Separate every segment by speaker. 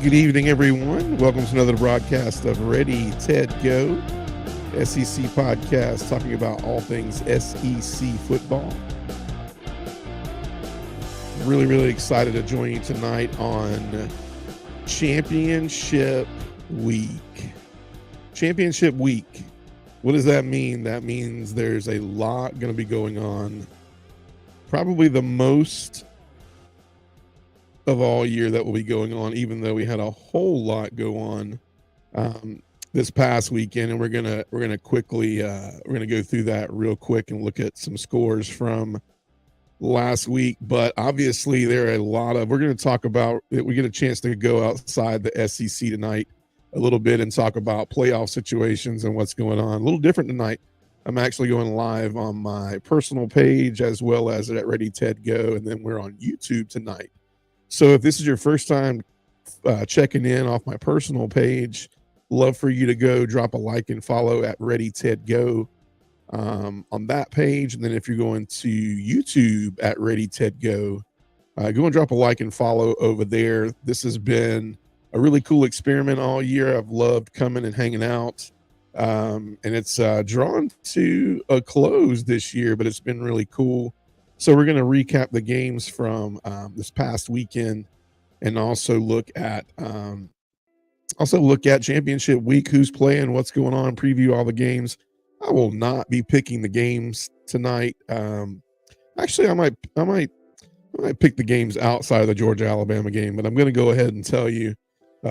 Speaker 1: Good evening, everyone. Welcome to another broadcast of Ready, Ted, Go, SEC podcast, talking about all things SEC football. Really excited to join you tonight on Championship Week. Championship Week. What does that mean? That means there's a lot going to be going on. Probably the most of all year that will be going on, even though we had a whole lot go on this past weekend, and we're gonna quickly go through that real quick and look at some scores from last week. But obviously there are a lot of, we're going to talk about, we get a chance to go outside the SEC tonight a little bit and talk about playoff situations and what's going on. A little different tonight. I'm actually going live on my personal page as well as at Ready, Ted, Go, and then we're on YouTube tonight. So if this is your first time checking in off my personal page, love for you to go drop a like and follow at Ready, Ted, Go on that page. And then if you're going to YouTube at Ready, Ted, Go, go and drop a like and follow over there. This has been a really cool experiment all year. I've loved coming and hanging out. And it's drawn to a close this year, but it's been really cool. So we're going to recap the games from this past weekend, and also look at championship week, who's playing, what's going on, preview all the games. I will not be picking the games tonight. Actually, I might pick the games outside of the Georgia-Alabama game, but I'm going to go ahead and tell you,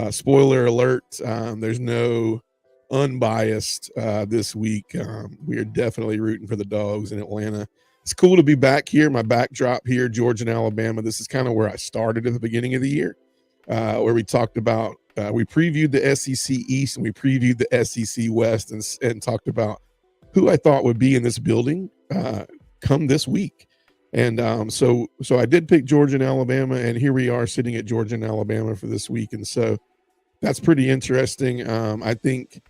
Speaker 1: spoiler alert, there's no unbiased this week. We are definitely rooting for the Dogs in Atlanta. It's cool to be back here. My backdrop here, Georgia and Alabama. This is kind of where I started at the beginning of the year, where we talked about, we previewed the SEC East and we previewed the SEC West, and talked about who I thought would be in this building come this week. And so I did pick Georgia and Alabama, and here we are sitting at Georgia and Alabama for this week. And so that's pretty interesting. I think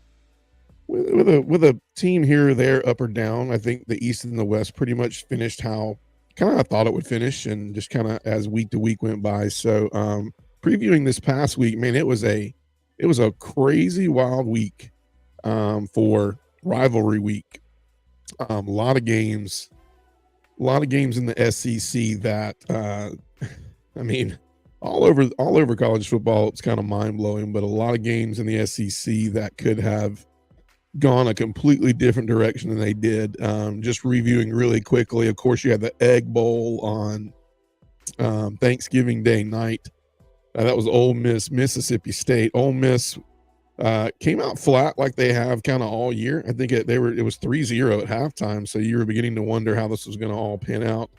Speaker 1: with a team here or there, up or down, I think the East and the West pretty much finished how kind of thought it would finish, and just kind of as week to week went by. So previewing this past week, man, it was a crazy wild week for rivalry week. A lot of games in the SEC that I mean, all over college football, it's kind of mind blowing, but a lot of games in the SEC that could have gone a completely different direction than they did. Just reviewing really quickly, of course, you had the Egg Bowl on Thanksgiving Day night. That was Ole Miss, Mississippi State. Ole Miss came out flat like they have kind of all year. I think it was 3-0 at halftime, so you were beginning to wonder how this was going to all pan out.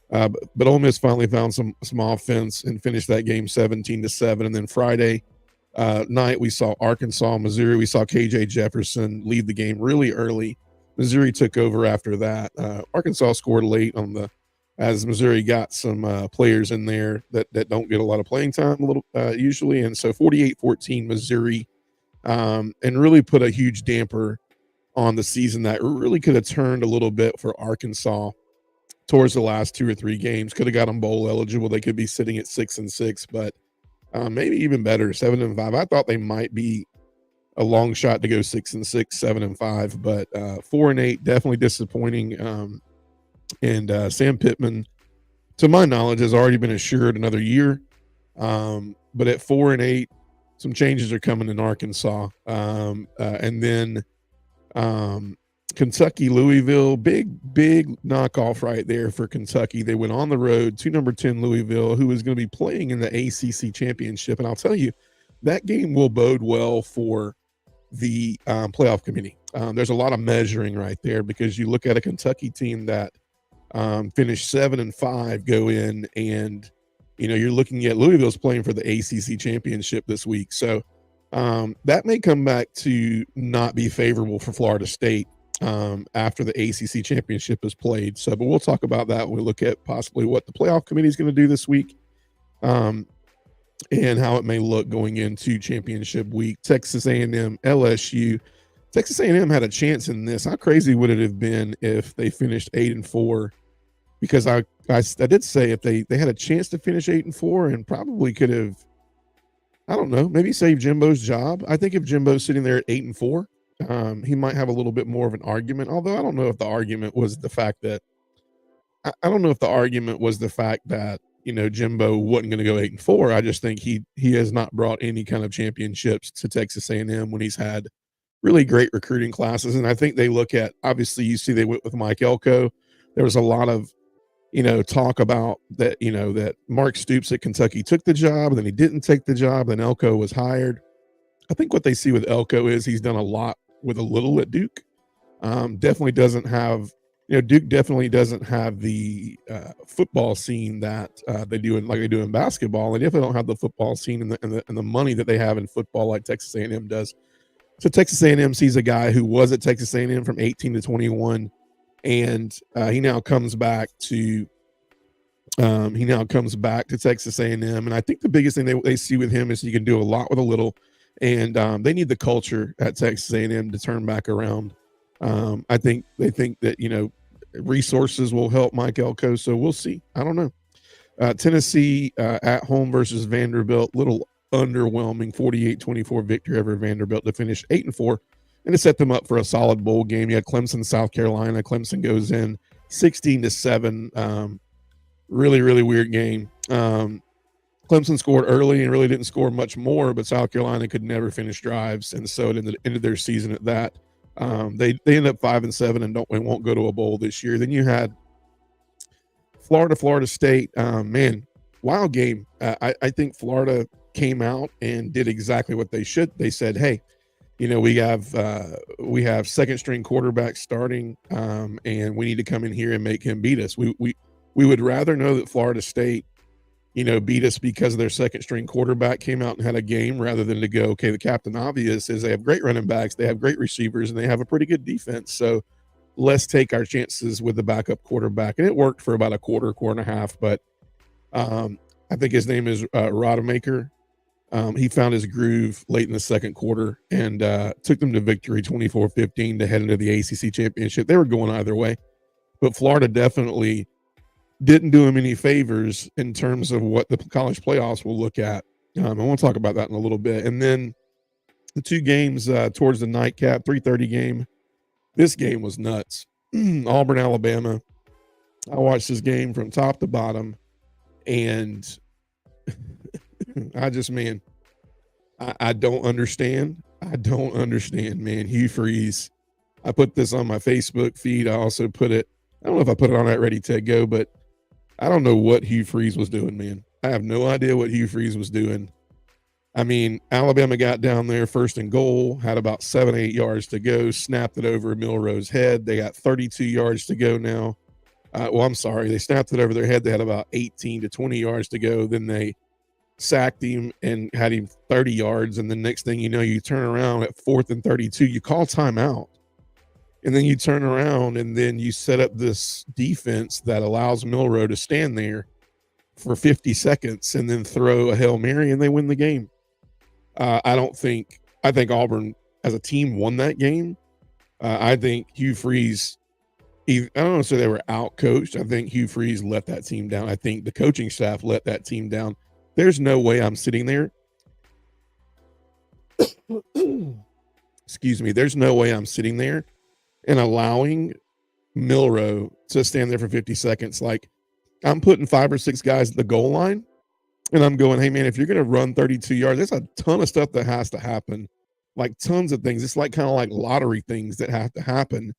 Speaker 1: But Ole Miss finally found some offense and finished that game 17-7. And then Friday night, we saw Arkansas, Missouri. We saw KJ Jefferson lead the game really early. Missouri took over after that. Arkansas scored late as Missouri got some players in there that don't get a lot of playing time usually. And so 48-14 Missouri, and really put a huge damper on the season that really could have turned a little bit for Arkansas towards the last 2 or 3 games. Could have got them bowl eligible. They could be sitting at 6-6, but maybe even better, 7-5. I thought they might be a long shot to go 6-6, 7-5, but 4-8, definitely disappointing. And Sam Pittman, to my knowledge, has already been assured another year. But at 4-8, some changes are coming in Arkansas. And then Kentucky, Louisville, big knockoff right there for Kentucky. They went on the road to number 10 Louisville, who is going to be playing in the ACC championship. And I'll tell you, that game will bode well for the playoff committee. There's a lot of measuring right there, because you look at a Kentucky team that finished 7-5 go in, and you're looking at Louisville's playing for the ACC championship this week. So that may come back to not be favorable for Florida State after the ACC championship is played. So, but we'll talk about that when we look at possibly what the playoff committee is going to do this week, and how it may look going into championship week. Texas A&M, LSU. Texas A&M had a chance in this. How crazy would it have been if they finished 8-4? Because I did say if they had a chance to finish 8-4, and probably could have I don't know, maybe save Jimbo's job. I think if Jimbo's sitting there at 8-4, he might have a little bit more of an argument. Although I don't know if the argument was the fact that I don't know if the argument was the fact that Jimbo wasn't going to go 8-4. I just think he has not brought any kind of championships to Texas A&M when he's had really great recruiting classes. And I think they look at, obviously, you see they went with Mike Elko. There was a lot of talk about that, that Mark Stoops at Kentucky took the job, and then he didn't take the job, then Elko was hired. I think what they see with Elko is he's done a lot with a little at Duke. Definitely doesn't have, Duke definitely doesn't have the football scene that they do in basketball, and definitely don't have the football scene and the money that they have in football like Texas A&M does. So Texas A&M sees a guy who was at Texas A&M from 18 to 21, and he now comes back to Texas A&M. And I think the biggest thing they see with him is he can do a lot with a little, and they need the culture at Texas A&M to turn back around. I think they think that resources will help Mike Elko, so we'll see. I don't know. Tennessee at home versus Vanderbilt, little underwhelming 48-24 victory over Vanderbilt to finish 8-4 and to set them up for a solid bowl game. You had Clemson, South Carolina. Clemson goes in 16-7. Really, really weird game. Clemson scored early and really didn't score much more, but South Carolina could never finish drives, and so it ended their season at that. They end up 5-7 and won't go to a bowl this year. Then you had Florida State. Man, wild game. I think Florida came out and did exactly what they should. They said, hey, we have second string quarterback starting, and we need to come in here and make him beat us. We would rather know that Florida State, beat us because their second string quarterback came out and had a game, rather than to go, okay, the captain obvious is they have great running backs, they have great receivers, and they have a pretty good defense. So let's take our chances with the backup quarterback. And it worked for about a quarter and a half. But I think his name is Rodemaker. He found his groove late in the second quarter and took them to victory 24-15 to head into the ACC championship. They were going either way, but Florida definitely didn't do him any favors in terms of what the college playoffs will look at. I want to talk about that in a little bit. And then the two games towards the nightcap, 3:30 game. This game was nuts. Auburn, Alabama. I watched this game from top to bottom, and I don't understand. I don't understand, man. Hugh Freeze. I put this on my Facebook feed. I also I don't know if I put it on that Ready to Go, but I don't know what Hugh Freeze was doing, man. I have no idea what Hugh Freeze was doing. I mean, Alabama got down there first and goal, had about 7-8 yards to go, snapped it over Milroe's head. They got 32 yards to go now. I'm sorry. They snapped it over their head. They had about 18 to 20 yards to go. Then they sacked him and had him 30 yards. And the next thing you know, you turn around at 4th and 32, you call timeout. And then you turn around and then you set up this defense that allows Milroe to stand there for 50 seconds and then throw a Hail Mary, and they win the game. I think Auburn as a team won that game. I think Hugh Freeze, I don't know, so they were out coached. I think Hugh Freeze let that team down. I think the coaching staff let that team down. There's no way I'm sitting there. Excuse me. There's no way I'm sitting there and allowing Milroe to stand there for 50 seconds. Like, I'm putting 5 or 6 guys at the goal line, and I'm going, hey, man, if you're going to run 32 yards, there's a ton of stuff that has to happen, like tons of things. It's like kind of like lottery things that have to happen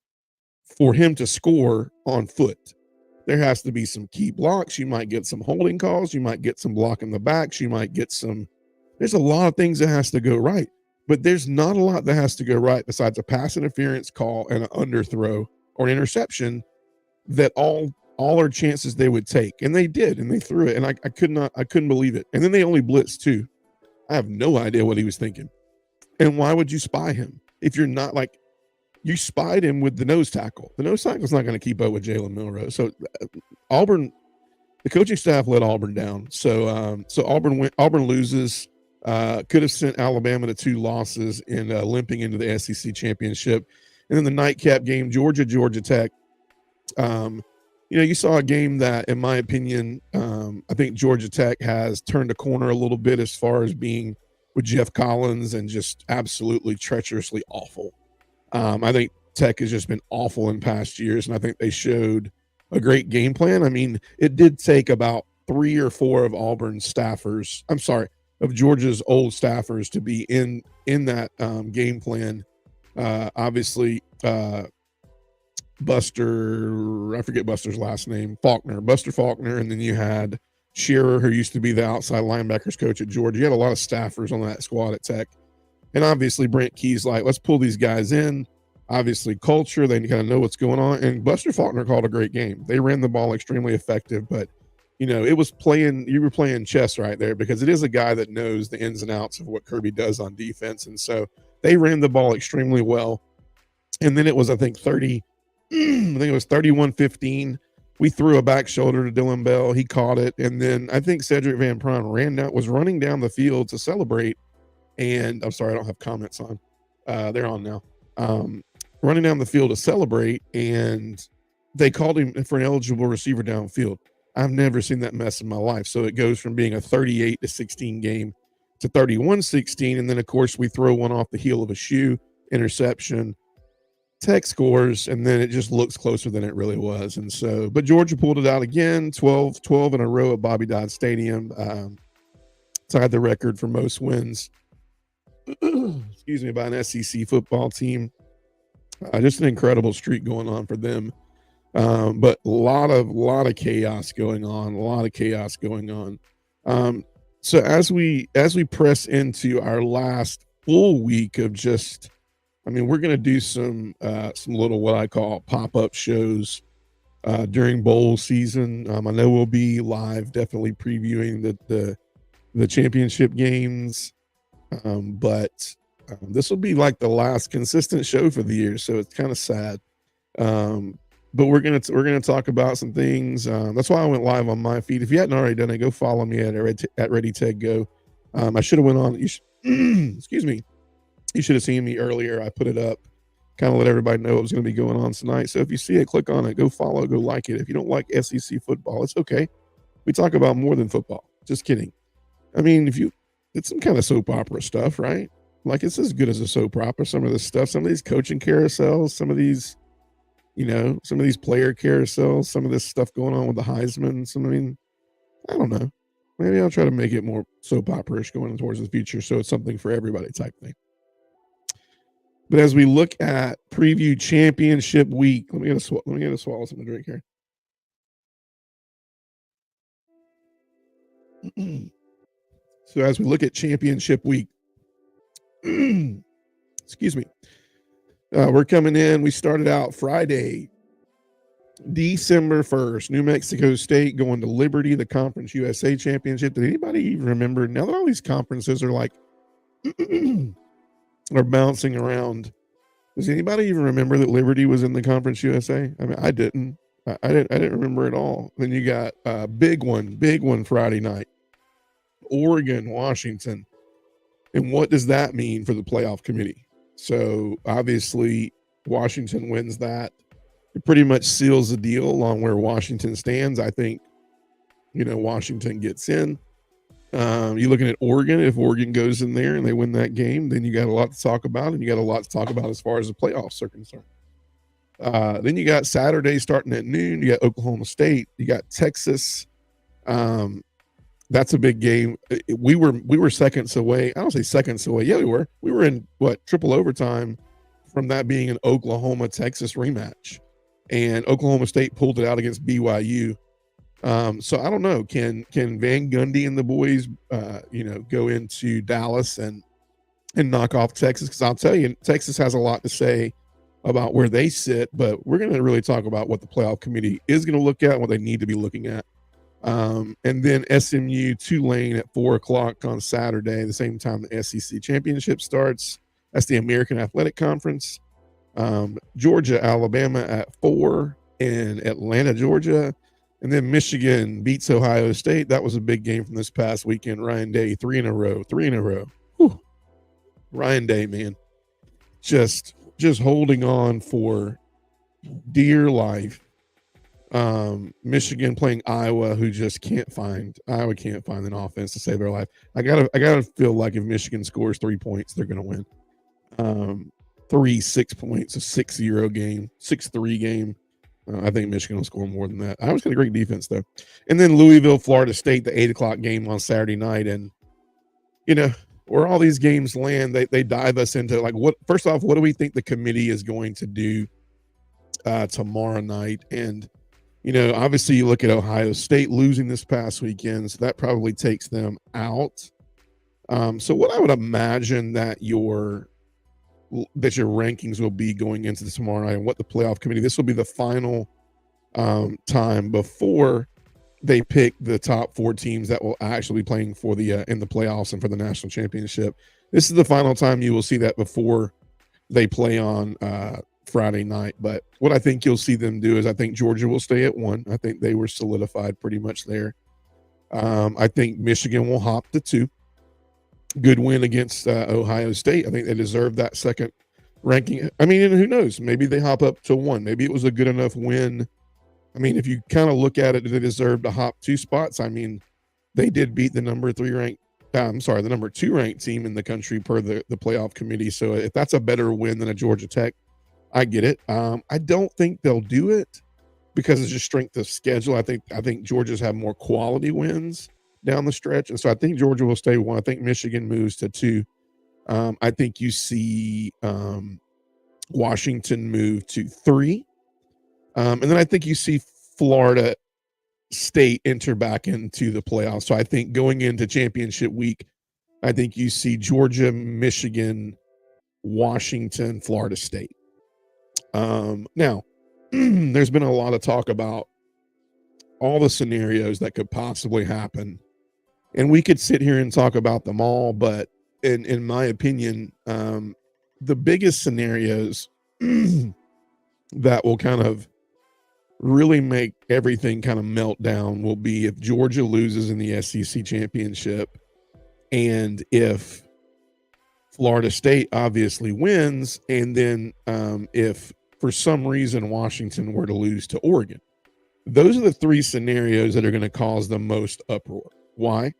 Speaker 1: for him to score on foot. There has to be some key blocks. You might get some holding calls. You might get some block in the backs. You might get there's a lot of things that has to go right, but there's not a lot that has to go right besides a pass interference call and an underthrow or an interception that all are chances they would take. And they did, and they threw it. And I couldn't believe it. And then they only blitzed too. I have no idea what he was thinking. And why would you spy him? If you're not like, you spied him with the nose tackle. The nose tackle's not going to keep up with Jalen Milroe. So Auburn, the coaching staff let Auburn down. So Auburn loses, could have sent Alabama to 2 losses and limping into the SEC championship. And then the nightcap game, Georgia Tech. You saw a game that, in my opinion, I think Georgia Tech has turned a corner a little bit as far as being with Jeff Collins and just absolutely treacherously awful. I think Tech has just been awful in past years, and I think they showed a great game plan. I mean, it did take about 3 or 4 of Auburn's staffers. I'm sorry, of Georgia's old staffers to be in that game plan. Obviously, Buster, I forget Buster's last name, Buster Faulkner, and then you had Shearer, who used to be the outside linebackers coach at Georgia. You had a lot of staffers on that squad at Tech. And obviously Brent Key's like, let's pull these guys in. Obviously culture, they kind of know what's going on. And Buster Faulkner called a great game. They ran the ball extremely effective, but it was you were playing chess right there, because it is a guy that knows the ins and outs of what Kirby does on defense. And so they ran the ball extremely well. And then it was, I think, 31-15. We threw a back shoulder to Dylan Bell. He caught it. And then I think Cedric Van Pran was running down the field to celebrate. And I'm sorry, I don't have comments on. They're on now. Running down the field to celebrate, and they called him for an eligible receiver downfield. I've never seen that mess in my life. So it goes from being a 38-16 game to 31-16. And then, of course, we throw one off the heel of a shoe, interception. Tech scores, and then it just looks closer than it really was. And so, but Georgia pulled it out again, 12 in a row at Bobby Dodd Stadium. Tied the record for most wins, excuse me, by an SEC football team. Just an incredible streak going on for them. But a lot of chaos going on. So as we press into our last full week of just, we're going to do some little, what I call pop-up shows during bowl season. I know we'll be live, definitely previewing the championship games. But this will be like the last consistent show for the year, so it's kind of sad. But we're gonna talk about some things. That's why I went live on my feed. If you hadn't already done it, go follow me at Ready Tech Go. I should have went on. Excuse me. You should have seen me earlier. I put it up, kind of let everybody know what was going to be going on tonight. So if you see it, click on it, go follow, go like it. If you don't like SEC football, it's okay. We talk about more than football. Just kidding. It's some kind of soap opera stuff, right? Like, it's as good as a soap opera. Some of this stuff, some of these coaching carousels, some of these player carousels, some of this stuff going on with the Heisman. I don't know. Maybe I'll try to make it more soap opera-ish going towards the future, so it's something for everybody type thing. But as we look at preview championship week, let me get a swallow some to drink here. So as we look at championship week, excuse me, we're coming in. We started out Friday, December 1st, New Mexico State going to Liberty, the Conference USA Championship. Did anybody even remember? Now that all these conferences are like are bouncing around, does anybody even remember that Liberty was in the Conference USA? I didn't. I didn't remember at all. Then you got a big one Friday night, Oregon, Washington. And what does that mean for the playoff committee? So obviously Washington wins that. It pretty much seals the deal along where Washington stands. I think, Washington gets in. You're looking at Oregon. If Oregon goes in there and they win that game, then you got a lot to talk about, and you got a lot to talk about as far as the playoffs are concerned. Then you got Saturday starting at noon. You got Oklahoma State. You got Texas. That's a big game. We were seconds away. I don't say seconds away. Yeah, we were. We were in triple overtime from that being an Oklahoma-Texas rematch, and Oklahoma State pulled it out against BYU. So I don't know. Can Van Gundy and the boys, go into Dallas and knock off Texas? Because I'll tell you, Texas has a lot to say about where they sit, but we're going to really talk about what the playoff committee is going to look at, what they need to be looking at. And then SMU Tulane at 4:00 on Saturday, the same time the SEC championship starts. That's the American Athletic Conference. Georgia, Alabama at 4 in Atlanta, Georgia. And then Michigan beats Ohio State. That was a big game from this past weekend. Ryan Day, 3 in a row. Whew. Ryan Day, man. Just holding on for dear life. Michigan playing Iowa, who just can't find an offense to save their life. I gotta feel like if Michigan scores 3 points, they're gonna win. 6 points, a 6-0 game, 6-3 game. I think Michigan will score more than that. Iowa's got a great defense though. And then Louisville, Florida State, the 8:00 game on Saturday night, and where all these games land, they dive us into like what. First off, what do we think the committee is going to do tomorrow night? And obviously you look at Ohio State losing this past weekend, so that probably takes them out. So what I would imagine that your rankings will be going into tomorrow night, and what the playoff committee, this will be the final time before they pick the top 4 teams that will actually be playing for the in the playoffs and for the national championship. This is the final time you will see that before they play on Friday night. But what I think you'll see them do is I think Georgia will stay at 1. I think they were solidified pretty much there. I think Michigan will hop to 2. Good win against Ohio State. I think they deserve that second ranking. I mean, and who knows? Maybe they hop up to 1. Maybe it was a good enough win. I mean, if you kind of look at it, they deserve to hop 2 spots. I mean, they did beat the number 2 ranked team in the country per the playoff committee. So if that's a better win than a Georgia Tech, I get it. I don't think they'll do it because it's just strength of schedule. I think Georgia's have more quality wins down the stretch, and so I think Georgia will stay 1. I think Michigan moves to 2. I think you see Washington move to 3. And then I think you see Florida State enter back into the playoffs. So I think going into championship week, I think you see Georgia, Michigan, Washington, Florida State. Now, there's been a lot of talk about all the scenarios that could possibly happen. And we could sit here and talk about them all, but in my opinion, the biggest scenarios that will kind of really make everything kind of melt down will be if Georgia loses in the SEC championship, and if Florida State obviously wins, and then if for some reason Washington were to lose to Oregon. Those are the 3 scenarios that are going to cause the most uproar. Why?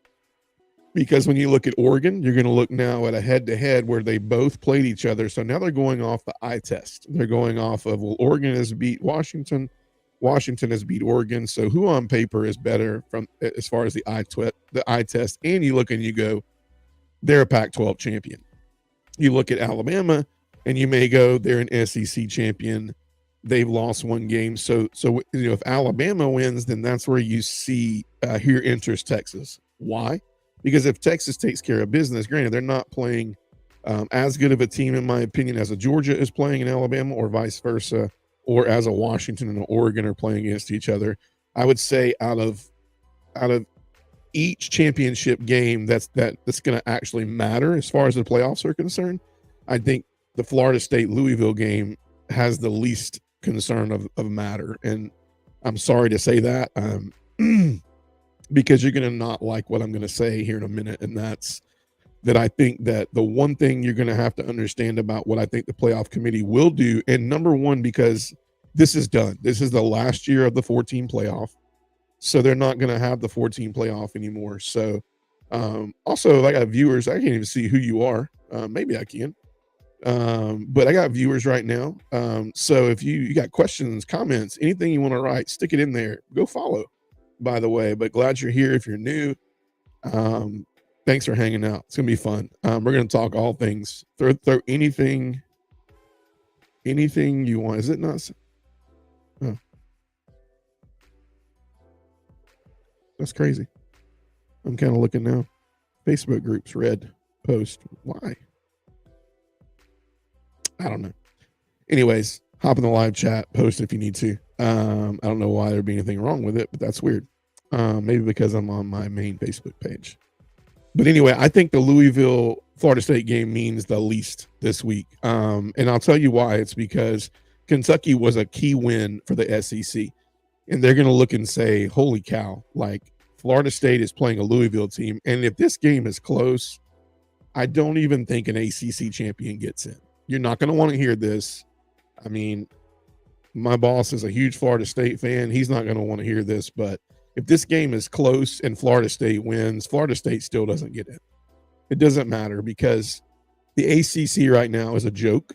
Speaker 1: Because when you look at Oregon, you're going to look now at a head-to-head where they both played each other. So now they're going off the eye test. They're going off of, well, Oregon has beat Washington. Washington has beat Oregon. So who on paper is better from as far as the eye test? And you look and you go, they're a Pac-12 champion. You look at Alabama and you may go, they're an SEC champion. They've lost 1 game. So if Alabama wins, then that's where you see here enters Texas. Why? Because if Texas takes care of business, granted, they're not playing as good of a team, in my opinion, as a Georgia is playing in Alabama, or vice versa, or as a Washington and an Oregon are playing against each other. I would say out of each championship game that's going to actually matter as far as the playoffs are concerned, I think the Florida State Louisville game has the least concern of matter. And I'm sorry to say that. Because you're going to not like what I'm going to say here in a minute. And that's that I think that the one thing you're going to have to understand about what I think the playoff committee will do, and number one, because this is done. This is the last year of the 14 playoff. So they're not going to have the 14 playoff anymore. So also, I got viewers. I can't even see who you are. Maybe I can. But I got viewers right now. So if you got questions, comments, anything you want to write, stick it in there. Go follow, by the way. But glad you're here. If you're new, thanks for hanging out. It's gonna be fun. We're gonna talk all things. Throw anything you want. Is it not? Oh. That's crazy. I'm kind of looking now. Facebook groups red post. Why? I don't know. Anyways, hop in the live chat, post if you need to. I don't know why there'd be anything wrong with it, but that's weird. Maybe because I'm on my main Facebook page. But anyway, I think the Louisville Florida State game means the least this week. And I'll tell you why. It's because Kentucky was a key win for the SEC. And they're going to look and say, holy cow, like Florida State is playing a Louisville team. And if this game is close, I don't even think an ACC champion gets in. You're not going to want to hear this. I mean, My boss is a huge Florida State fan. He's not going to want to hear this, but if this game is close and Florida State wins, Florida State still doesn't get in. It doesn't matter because the ACC right now is a joke.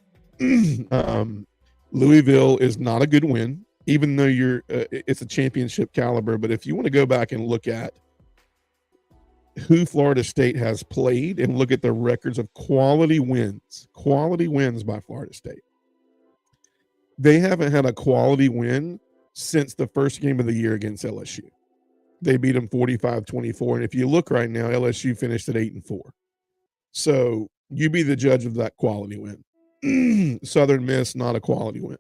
Speaker 1: Louisville is not a good win, even though it's a championship caliber. But if you want to go back and look at who Florida State has played and look at the records of quality wins by Florida State, they haven't had a quality win since the first game of the year against LSU. They beat them 45-24. And if you look right now, LSU finished at 8-4. So you be the judge of that quality win. Southern Miss, not a quality win.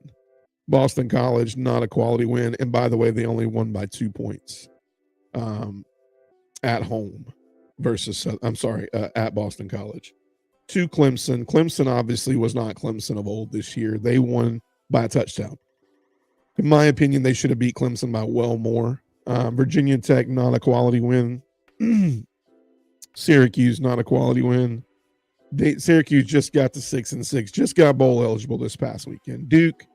Speaker 1: Boston College, not a quality win. And by the way, they only won by 2 points at home at Boston College. To Clemson. Clemson obviously was not Clemson of old this year. They won by a touchdown. In my opinion, they should have beat Clemson by well more. Virginia Tech, not a quality win. Syracuse, not a quality win. Syracuse just got to 6-6, just got bowl eligible this past weekend. Duke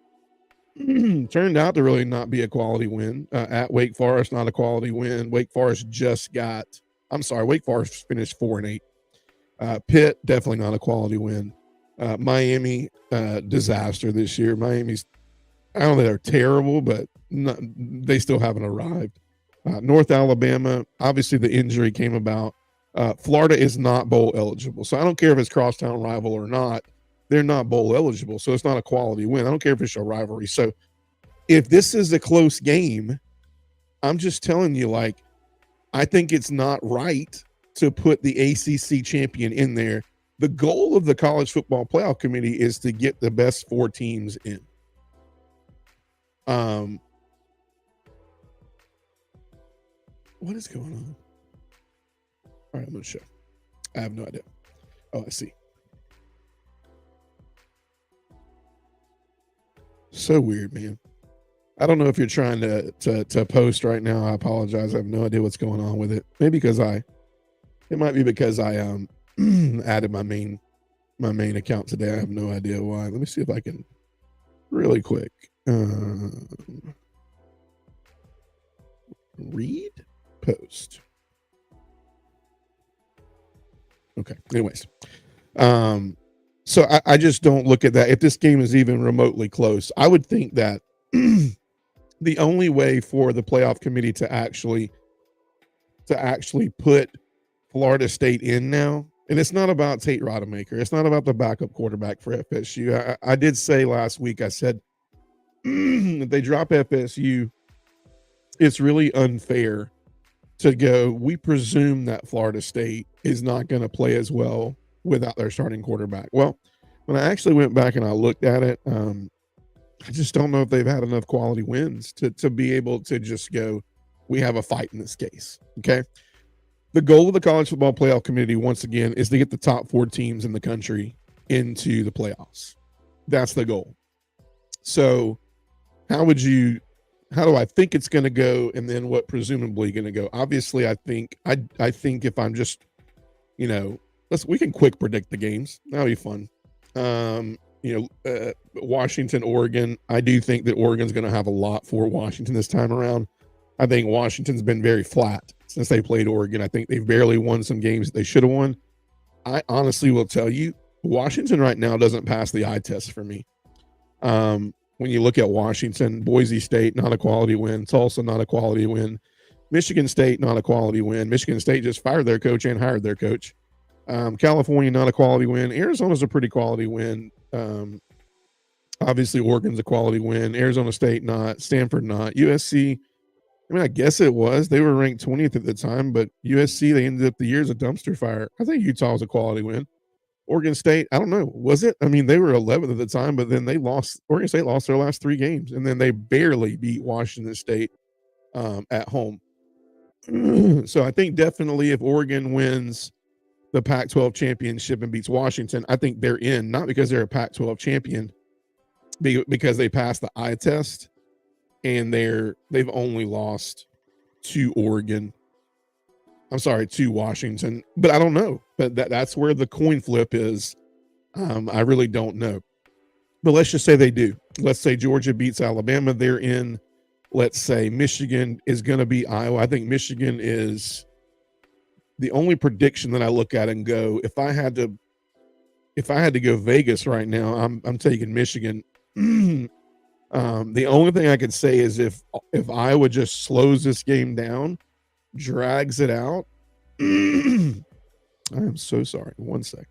Speaker 1: turned out to really not be a quality win. At Wake Forest, not a quality win. Wake Forest finished 4-8. Pitt, definitely not a quality win. Miami, disaster this year. Miami's, I don't know, they're terrible, but they still haven't arrived. North Alabama, obviously the injury came about. Florida is not bowl eligible. So I don't care if it's crosstown rival or not. They're not bowl eligible. So it's not a quality win. I don't care if it's a rivalry. So if this is a close game, I'm just telling you, like, I think it's not right to put the ACC champion in there. The goal of the College Football Playoff Committee is to get the best 4 teams in. What is going on? All right, I'm going to show. I have no idea. Oh, I see. So weird, man. I don't know if you're trying to post right now. I apologize. I have no idea what's going on with it. Maybe because it might be because I added my main account today. I have no idea why. Let me see if I can really quick. Read post. Okay. Anyways, so I just don't look at that. If this game is even remotely close, I would think that the only way for the playoff committee to actually put Florida State in now, and it's not about Tate Rodemaker. It's not about the backup quarterback for FSU. I did say last week, I said, if they drop FSU, it's really unfair to go, we presume that Florida State is not going to play as well without their starting quarterback. Well, when I actually went back and I looked at it, I just don't know if they've had enough quality wins to be able to just go, we have a fight in this case. Okay. The goal of the College Football Playoff Committee, once again, is to get the top 4 teams in the country into the playoffs. That's the goal. So how do I think it's going to go? And then what presumably going to go? Obviously, I think if I'm just, we can quick predict the games. That'll be fun. Washington, Oregon. I do think that Oregon's going to have a lot for Washington this time around. I think Washington's been very flat since they played Oregon. I think they've barely won some games that they should have won. I honestly will tell you, Washington right now doesn't pass the eye test for me. When you look at Washington, Boise State, not a quality win. Tulsa, not a quality win. Michigan State, not a quality win. Michigan State just fired their coach and hired their coach. California, not a quality win. Arizona's a pretty quality win. Obviously, Oregon's a quality win. Arizona State, not. Stanford, not. USC, I mean, I guess it was. They were ranked 20th at the time, but USC, they ended up the year as a dumpster fire. I think Utah was a quality win. Oregon State, I don't know. Was it? I mean, they were 11th at the time, but then Oregon State lost their last 3 games, and then they barely beat Washington State at home. So I think definitely if Oregon wins the Pac-12 championship and beats Washington, I think they're in, not because they're a Pac-12 champion, because they passed the eye test, and they've only lost to Washington, but I don't know. But that's where the coin flip is. I really don't know. But let's just say they do. Let's say Georgia beats Alabama, they're in. Let's say Michigan is going to beat Iowa. I think Michigan is the only prediction that I look at and go, if I had to go Vegas right now, I'm taking Michigan. The only thing I could say is if Iowa just slows this game down, drags it out. I am so sorry. 1 sec.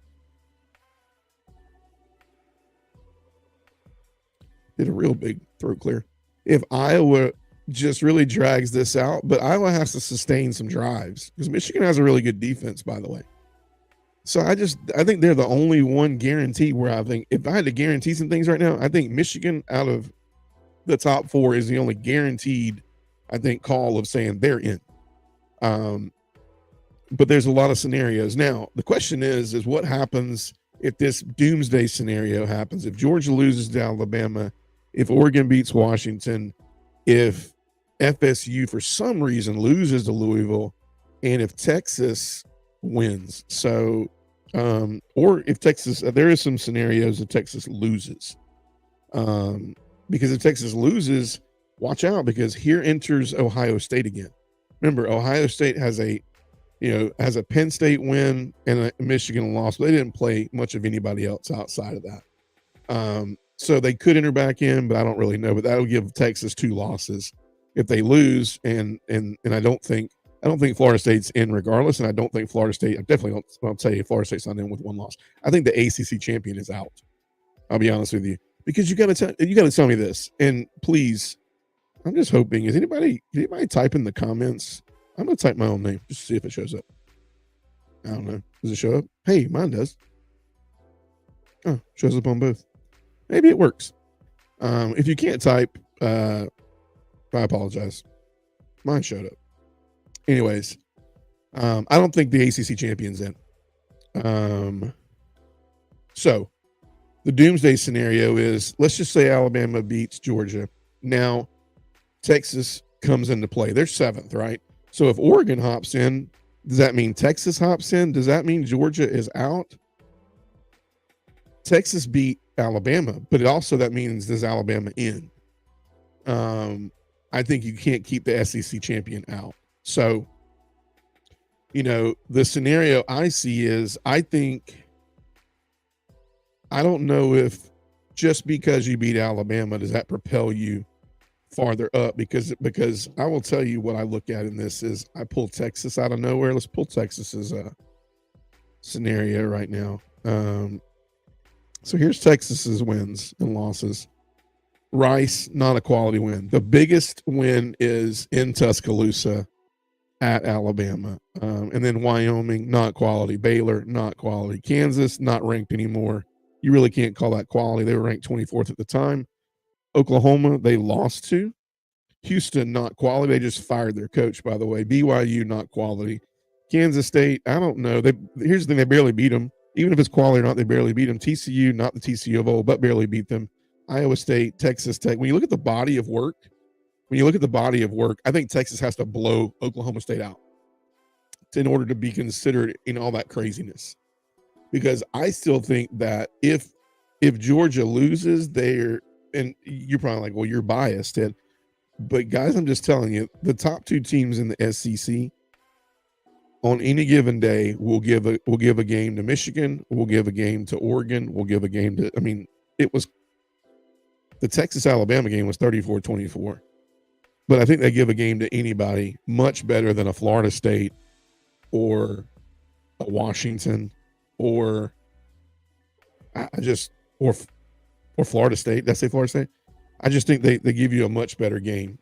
Speaker 1: Did a real big throat clear. If Iowa just really drags this out, but Iowa has to sustain some drives because Michigan has a really good defense, by the way. So I think they're the only one guarantee where I think if I had to guarantee some things right now, I think Michigan out of the top 4 is the only guaranteed, I think, call of saying they're in. But there's a lot of scenarios. Now, the question is what happens if this doomsday scenario happens? If Georgia loses to Alabama, if Oregon beats Washington, if FSU for some reason loses to Louisville, and if Texas wins. So, or if Texas, there is some scenarios if Texas loses. Because if Texas loses, watch out, because here enters Ohio State again. Remember, Ohio State has a Penn State win and a Michigan loss, but they didn't play much of anybody else outside of that. So they could enter back in, but I don't really know. But that'll give Texas 2 losses if they lose. And I don't think Florida State's in regardless. And I don't think Florida State, I definitely don't say Florida State's not in with 1 loss. I think the ACC champion is out. I'll be honest with you, because you got to tell me this. And please, I'm just hoping, did anybody type in the comments? I'm going to type my own name just to see if it shows up. I don't know. Does it show up? Hey, mine does. Oh, shows up on both. Maybe it works. If you can't type, I apologize. Mine showed up. Anyways, I don't think the ACC champion's in. So the doomsday scenario is, let's just say Alabama beats Georgia. Now, Texas comes into play. They're 7th, right? So if Oregon hops in, does that mean Texas hops in? Does that mean Georgia is out? Texas beat Alabama, but it also that means does Alabama in? I think you can't keep the SEC champion out. So, the scenario I see is I don't know if just because you beat Alabama, does that propel you farther up? Because I will tell you what I look at in this is I pull Texas out of nowhere. Let's pull Texas as a scenario right now. So here's Texas's wins and losses. Rice, not a quality win. The biggest win is in Tuscaloosa at Alabama. And then Wyoming, not quality. Baylor, not quality. Kansas, not ranked anymore. You really can't call that quality. They were ranked 24th at the time. Oklahoma, they lost to. Houston, not quality. They just fired their coach, by the way. BYU, not quality. Kansas State, I don't know. Here's the thing, they barely beat them. Even if it's quality or not, they barely beat them. TCU, not the TCU of old, but barely beat them. Iowa State, Texas Tech. When you look at the body of work, I think Texas has to blow Oklahoma State out in order to be considered in all that craziness. Because I still think that if Georgia loses, and you're probably like, well, you're biased, Ted. But guys, I'm just telling you, the top 2 teams in the SEC on any given day will give a game to Michigan, we'll give a game to Oregon, we'll give a game to, the Texas-Alabama game was 34-24. But I think they give a game to anybody much better than a Florida State or a Washington or Florida State. Did I say Florida State? I just think they give you a much better game.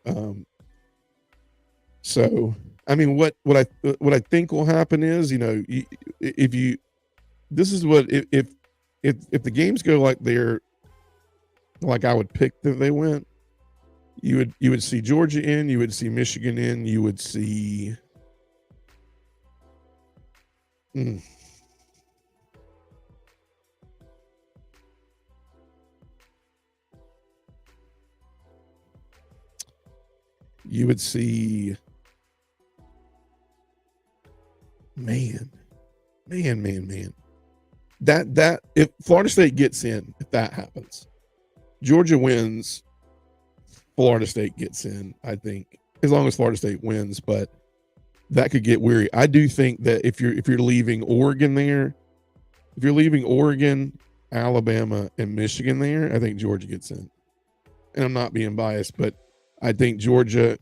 Speaker 1: So what I think will happen is, if the games go like they're like I would pick that they went, you would see Georgia in, you would see Michigan in, you would see you would see man. That if Florida State gets in, if that happens, Georgia wins, Florida State gets in, I think, as long as Florida State wins, but that could get weary. I do think that if you're leaving Oregon there, if you're leaving Oregon, Alabama, and Michigan there, I think Georgia gets in. And I'm not being biased, but I think Georgia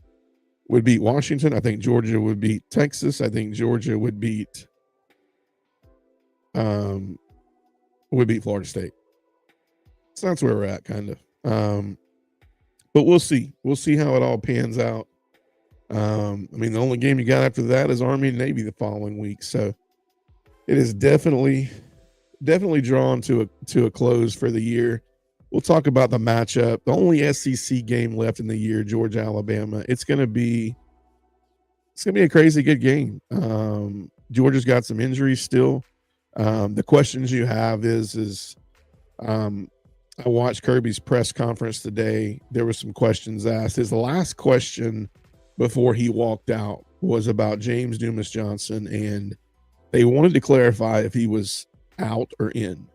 Speaker 1: would beat Washington. I think Georgia would beat Texas. I think Georgia would beat Florida State. So that's where we're at, kind of. But we'll see. We'll see how it all pans out. I mean, the only game you got after that is Army and Navy the following week. So it is definitely drawn to a close for the year. We'll talk about the matchup. The only SEC game left in the year, Georgia, Alabama. It's gonna be a crazy good game. Georgia's got some injuries still. The questions you have is I watched Kirby's press conference today. There were some questions asked. His last question before he walked out was about James Dumas Johnson, and they wanted to clarify if he was out or in.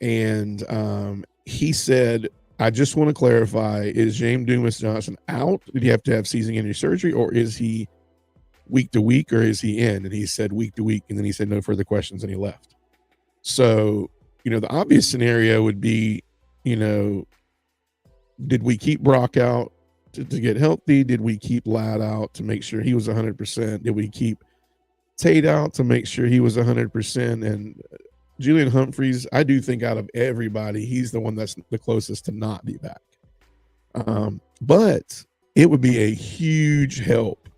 Speaker 1: And he said, I just want to clarify, is James Dumas Johnson out? Did he have to have season-ending surgery, or is he week to week, or is he in? And he said week to week, and then he said no further questions, and he left. So, the obvious scenario would be, did we keep Brock out to get healthy? Did we keep Ladd out to make sure he was 100%? Did we keep Tate out to make sure he was 100%? And Julian Humphreys, I do think out of everybody, he's the one that's the closest to not be back. But it would be a huge help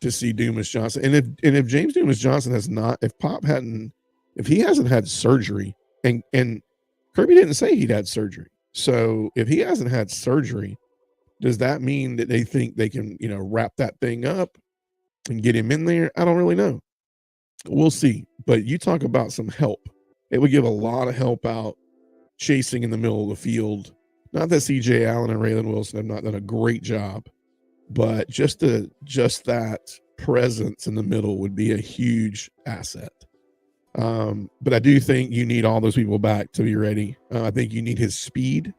Speaker 1: to see Dumas Johnson. And if James Dumas Johnson if he hasn't had surgery, and Kirby didn't say he'd had surgery. So if he hasn't had surgery, does that mean that they think they can, wrap that thing up and get him in there? I don't really know. We'll see. But you talk about some help. It would give a lot of help out chasing in the middle of the field. Not that CJ Allen and Raylan Wilson have not done a great job, but just that presence in the middle would be a huge asset. But I do think you need all those people back to be ready. I think you need his speed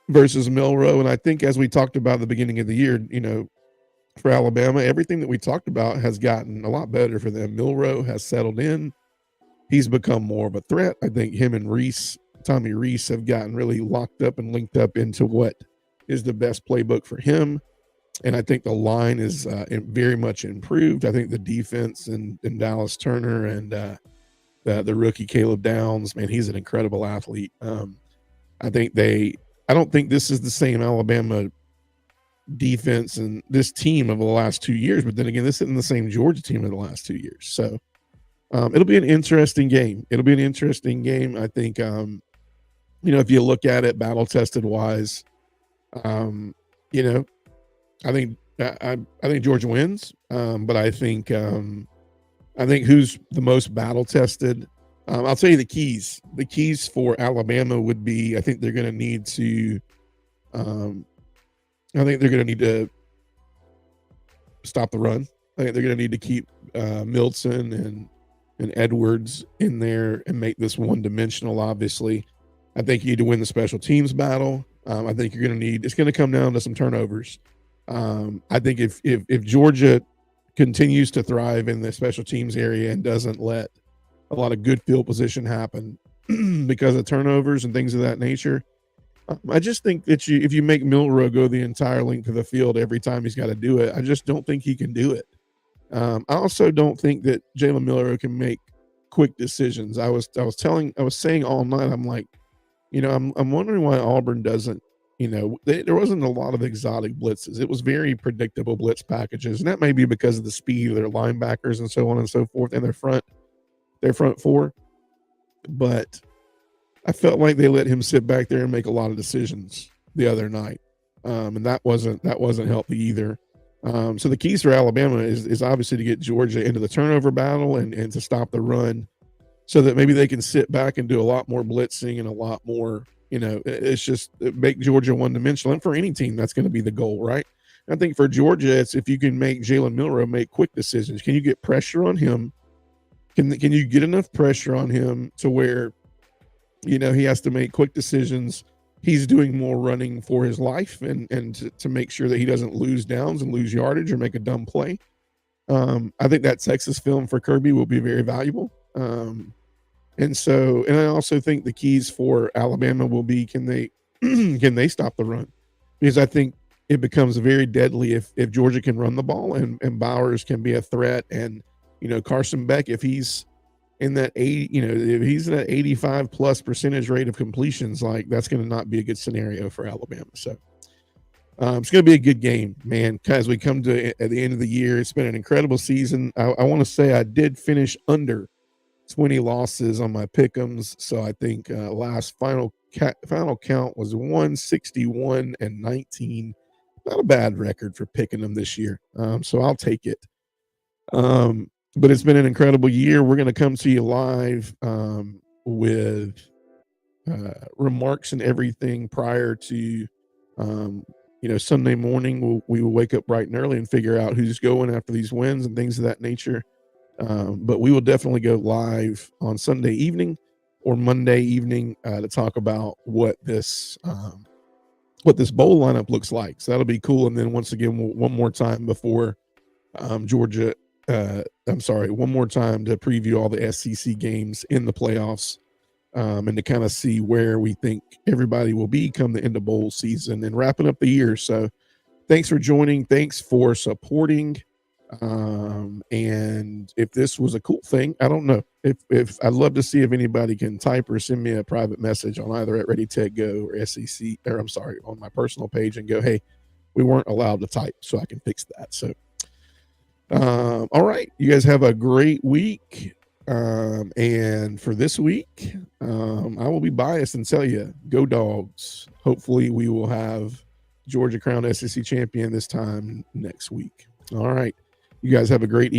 Speaker 1: versus Milroe. And I think, as we talked about at the beginning of the year, for Alabama, everything that we talked about has gotten a lot better for them. Milroe has settled in. He's become more of a threat. I think him and Tommy Rees have gotten really locked up and linked up into what is the best playbook for him. And I think the line is very much improved. I think the defense and Dallas Turner and the rookie Caleb Downs, man, he's an incredible athlete. I don't think this is the same Alabama defense and this team of the last 2 years, but then again, this isn't the same Georgia team of the last 2 years. So it'll be an interesting game. I think, if you look at it battle tested wise, I think Georgia wins, but I think who's the most battle tested. I'll tell you the keys. The keys for Alabama would be, I think they're going to need to stop the run. I think they're going to need to keep Milton and Edwards in there and make this one-dimensional. Obviously, I think you need to win the special teams battle. I think it's going to come down to some turnovers. I think if Georgia continues to thrive in the special teams area and doesn't let a lot of good field position happen because of turnovers and things of that nature, I just think that if you make Milroe go the entire length of the field every time he's got to do it, I just don't think he can do it. I also don't think that Jalen Milroe can make quick decisions. I was saying all night, I'm like, I'm wondering why Auburn doesn't. There wasn't a lot of exotic blitzes. It was very predictable blitz packages, and that may be because of the speed of their linebackers and so on and so forth, and their front four. But I felt like they let him sit back there and make a lot of decisions the other night, and that wasn't healthy either. So the keys for Alabama is obviously to get Georgia into the turnover battle and to stop the run, so that maybe they can sit back and do a lot more blitzing and a lot more. It's just make Georgia one-dimensional. And for any team, that's going to be the goal, right? I think for Georgia, it's if you can make Jalen Milroe make quick decisions. Can you get pressure on him? Can you get enough pressure on him to where He has to make quick decisions. He's doing more running for his life and to make sure that he doesn't lose downs and lose yardage or make a dumb play. I think that Texas film for Kirby will be very valuable. And I also think the keys for Alabama will be, can they stop the run? Because I think it becomes very deadly if Georgia can run the ball and Bowers can be a threat. And, Carson Beck, if he's in that if he's in that 85 plus percentage rate of completions, like that's going to not be a good scenario for Alabama. So it's going to be a good game, man. As we come to at the end of the year, it's been an incredible season. I want to say I did finish under 20 losses on my pick'ems, so I think last final count was 161-19. Not a bad record for picking them this year, so I'll take it. But it's been an incredible year. We're going to come to you live with remarks and everything prior to Sunday morning. We will wake up bright and early and figure out who's going after these wins and things of that nature. But we will definitely go live on Sunday evening or Monday evening to talk about what this bowl lineup looks like. So that'll be cool. And then once again, one more time before Georgia. One more time to preview all the SEC games in the playoffs and to kind of see where we think everybody will be come the end of bowl season and wrapping up the year. So thanks for joining. Thanks for supporting. And if this was a cool thing, I don't know if I'd love to see if anybody can type or send me a private message on either at Ready Tech Go or SEC, or on my personal page and go, hey, we weren't allowed to type, so I can fix that. So, all right, you guys have a great week. And for this week, I will be biased and tell you, go Dogs. Hopefully we will have Georgia crowned SEC champion this time next week. All right. You guys have a great evening.